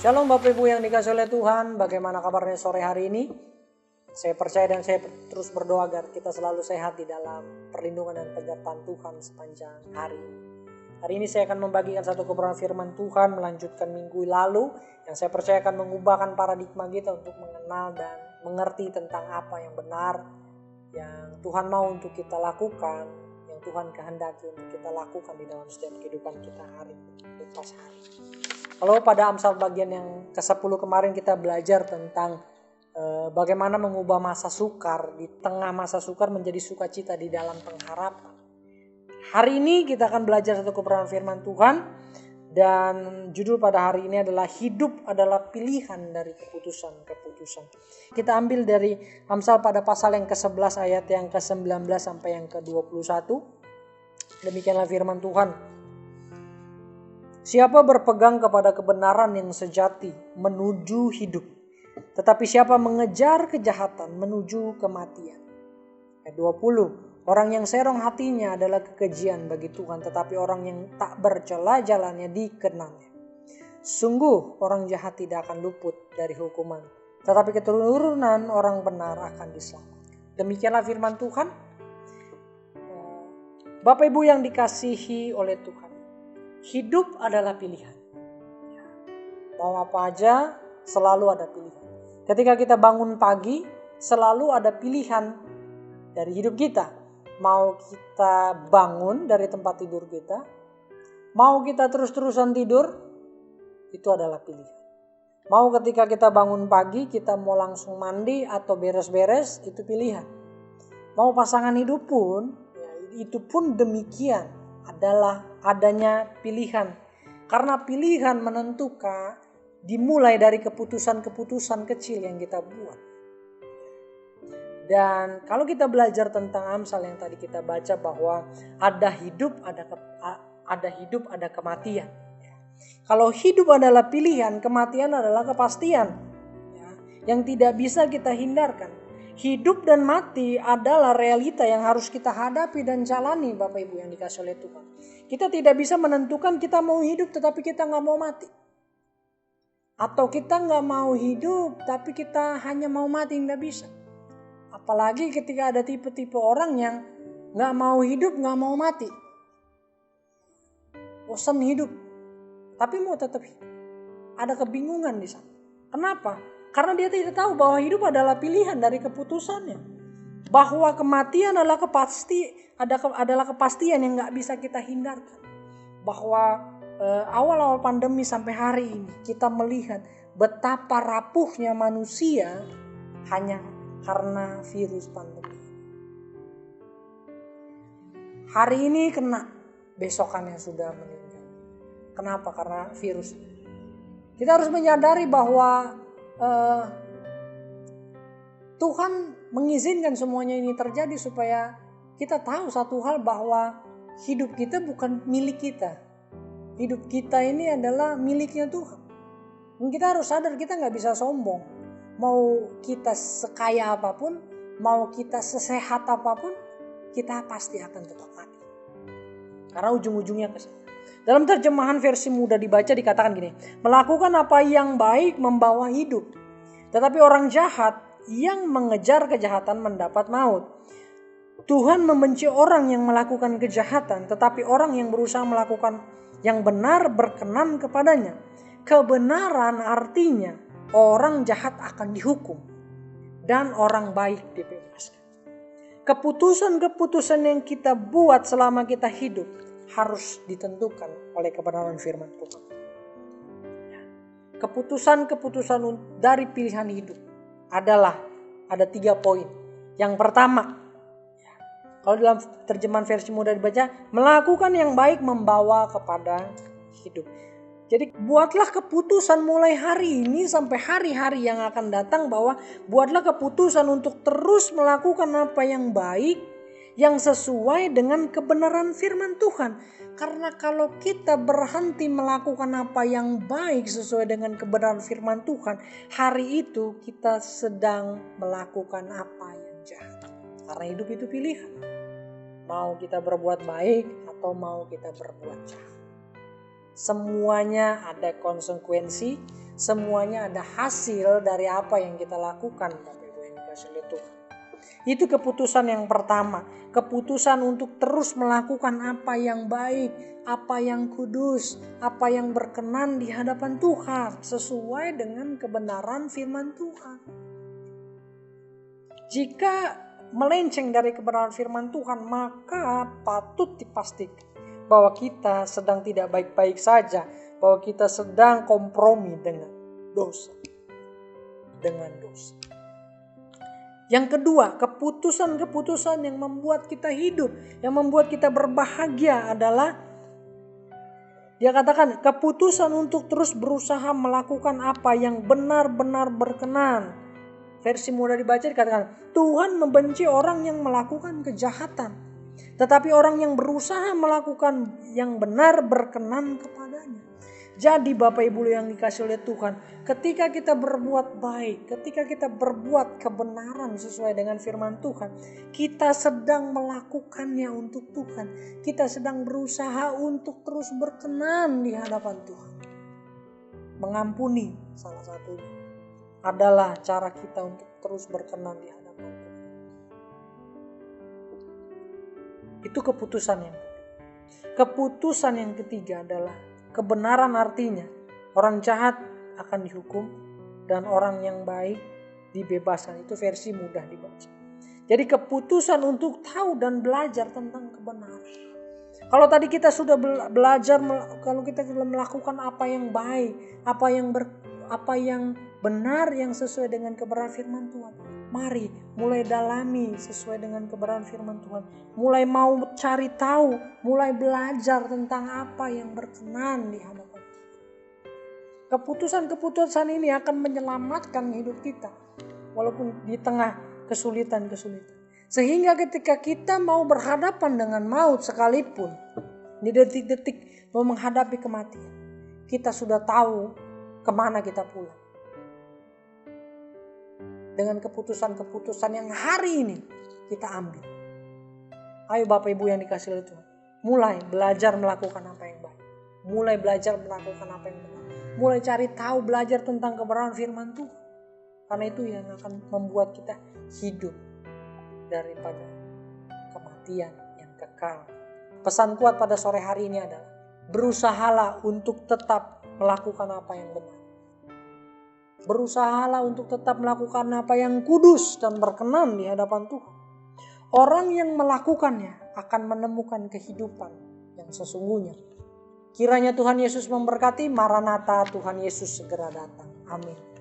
Shalom Bapak Ibu yang dikasihi oleh Tuhan, bagaimana kabarnya sore hari ini? Saya percaya dan saya terus berdoa agar kita selalu sehat di dalam perlindungan dan penyertaan Tuhan sepanjang hari ini. Hari ini saya akan membagikan satu kebenaran firman Tuhan melanjutkan minggu lalu yang saya percaya akan mengubahkan paradigma kita untuk mengenal dan mengerti tentang apa yang benar yang Tuhan mau untuk kita lakukan, yang Tuhan kehendaki untuk kita lakukan di dalam setiap kehidupan kita hari lepas hari. Kalau pada Amsal bagian yang ke-10 kemarin kita belajar tentang bagaimana mengubah masa sukar di tengah masa sukar menjadi sukacita di dalam pengharapan. Hari ini kita akan belajar satu kebenaran firman Tuhan dan judul pada hari ini adalah hidup adalah pilihan dari keputusan-keputusan. Kita ambil dari Amsal pada pasal yang ke-11 ayat yang ke-19 sampai yang ke-21. Demikianlah firman Tuhan. Siapa berpegang kepada kebenaran yang sejati menuju hidup, tetapi siapa mengejar kejahatan menuju kematian. Ayat 20. Orang yang serong hatinya adalah kekejian bagi Tuhan, tetapi orang yang tak bercela jalannya dikenangnya. Sungguh orang jahat tidak akan luput dari hukuman, tetapi keturunan orang benar akan diselamatkan. Demikianlah firman Tuhan. Bapak Ibu yang dikasihi oleh Tuhan, hidup adalah pilihan. Mau apa aja selalu ada pilihan. Ketika kita bangun pagi selalu ada pilihan dari hidup kita. Mau kita bangun dari tempat tidur kita, mau kita terus-terusan tidur, itu adalah pilihan. Mau ketika kita bangun pagi kita mau langsung mandi atau beres-beres, itu pilihan. Mau pasangan hidup pun, itu pun demikian, adalah adanya pilihan. Karena pilihan menentukan dimulai dari keputusan-keputusan kecil yang kita buat. Dan kalau kita belajar tentang Amsal yang tadi kita baca bahwa ada hidup, ada kematian. Kalau hidup adalah pilihan, kematian adalah kepastian. Yang tidak bisa kita hindarkan. Hidup dan mati adalah realita yang harus kita hadapi dan jalani, Bapak Ibu yang dikasihi oleh Tuhan. Kita tidak bisa menentukan kita mau hidup tetapi kita gak mau mati. Atau kita gak mau hidup tapi kita hanya mau mati, gak bisa. Apalagi ketika ada tipe-tipe orang yang gak mau hidup, gak mau mati. Bosan hidup, tapi mau tetap hidup. Ada kebingungan di sana. Kenapa? Karena dia tidak tahu bahwa hidup adalah pilihan dari keputusannya. Bahwa kematian adalah kepastian yang gak bisa kita hindarkan. Bahwa awal-awal pandemi sampai hari ini kita melihat betapa rapuhnya manusia hanya karena virus pandemi. Hari ini kena, besokannya sudah meninggal. Kenapa? Karena virus. Kita harus menyadari bahwa Tuhan mengizinkan semuanya ini terjadi supaya kita tahu satu hal bahwa hidup kita bukan milik kita. Hidup kita ini adalah miliknya Tuhan. Dan kita harus sadar kita gak bisa sombong. Mau kita sekaya apapun, mau kita sesehat apapun, kita pasti akan tetap mati. Karena ujung-ujungnya ke sana. Dalam terjemahan versi mudah dibaca dikatakan gini, melakukan apa yang baik membawa hidup. Tetapi orang jahat yang mengejar kejahatan mendapat maut. Tuhan membenci orang yang melakukan kejahatan, tetapi orang yang berusaha melakukan yang benar berkenan kepadanya. Kebenaran artinya orang jahat akan dihukum dan orang baik dibebaskan. Keputusan-keputusan yang kita buat selama kita hidup harus ditentukan oleh kebenaran firman Tuhan. Keputusan-keputusan dari pilihan hidup adalah ada 3 poin. Yang pertama, kalau dalam terjemahan versi mudah dibaca, melakukan yang baik membawa kepada hidup. Jadi buatlah keputusan mulai hari ini sampai hari-hari yang akan datang bahwa buatlah keputusan untuk terus melakukan apa yang baik, yang sesuai dengan kebenaran firman Tuhan. Karena kalau kita berhenti melakukan apa yang baik sesuai dengan kebenaran firman Tuhan, hari itu kita sedang melakukan apa yang jahat. Karena hidup itu pilihan. Mau kita berbuat baik atau mau kita berbuat jahat. Semuanya ada konsekuensi, Semuanya ada hasil dari apa yang kita lakukan, Bapak Ibu yang dikasihi oleh Tuhan. Itu keputusan yang pertama. Keputusan untuk terus melakukan apa yang baik, apa yang kudus, apa yang berkenan di hadapan Tuhan. Sesuai dengan kebenaran firman Tuhan. Jika melenceng dari kebenaran firman Tuhan, maka patut dipastikan bahwa kita sedang tidak baik-baik saja, bahwa kita sedang kompromi dengan dosa. Yang kedua, keputusan-keputusan yang membuat kita hidup, yang membuat kita berbahagia adalah dia katakan keputusan untuk terus berusaha melakukan apa yang benar-benar berkenan. Versi mudah dibaca dikatakan, Tuhan membenci orang yang melakukan kejahatan, tetapi orang yang berusaha melakukan yang benar berkenan kepadanya. Jadi Bapak Ibu yang dikasihi oleh Tuhan, ketika kita berbuat baik, ketika kita berbuat kebenaran sesuai dengan firman Tuhan, kita sedang melakukannya untuk Tuhan. Kita sedang berusaha untuk terus berkenan di hadapan Tuhan. Mengampuni salah satunya adalah cara kita untuk terus berkenan di hadapan Tuhan. Itu keputusan yang ketiga. Keputusan yang ketiga adalah kebenaran, artinya orang jahat akan dihukum dan orang yang baik dibebaskan. Itu versi mudah dibaca. Jadi keputusan untuk tahu dan belajar tentang kebenaran. Kalau tadi kita sudah belajar, kalau kita sudah melakukan apa yang baik, apa yang benar, yang sesuai dengan kebenaran firman Tuhan, mari mulai dalami sesuai dengan kebenaran firman Tuhan. Mulai mau cari tahu, mulai belajar tentang apa yang berkenan di hadapan Tuhan. Keputusan-keputusan ini akan menyelamatkan hidup kita walaupun di tengah kesulitan-kesulitan. Sehingga ketika kita mau berhadapan dengan maut sekalipun, di detik-detik mau menghadapi kematian, kita sudah tahu kemana kita pulang. Dengan keputusan-keputusan yang hari ini kita ambil. Ayo Bapak Ibu yang dikasihi oleh Tuhan, mulai belajar melakukan apa yang baik. Mulai belajar melakukan apa yang benar. Mulai cari tahu, belajar tentang kebenaran firman Tuhan. Karena itu yang akan membuat kita hidup daripada kematian yang kekal. Pesan kuat pada sore hari ini adalah berusahalah untuk tetap melakukan apa yang benar. Berusahalah untuk tetap melakukan apa yang kudus dan berkenan di hadapan Tuhan. Orang yang melakukannya akan menemukan kehidupan yang sesungguhnya. Kiranya Tuhan Yesus memberkati. Maranatha, Tuhan Yesus segera datang. Amin.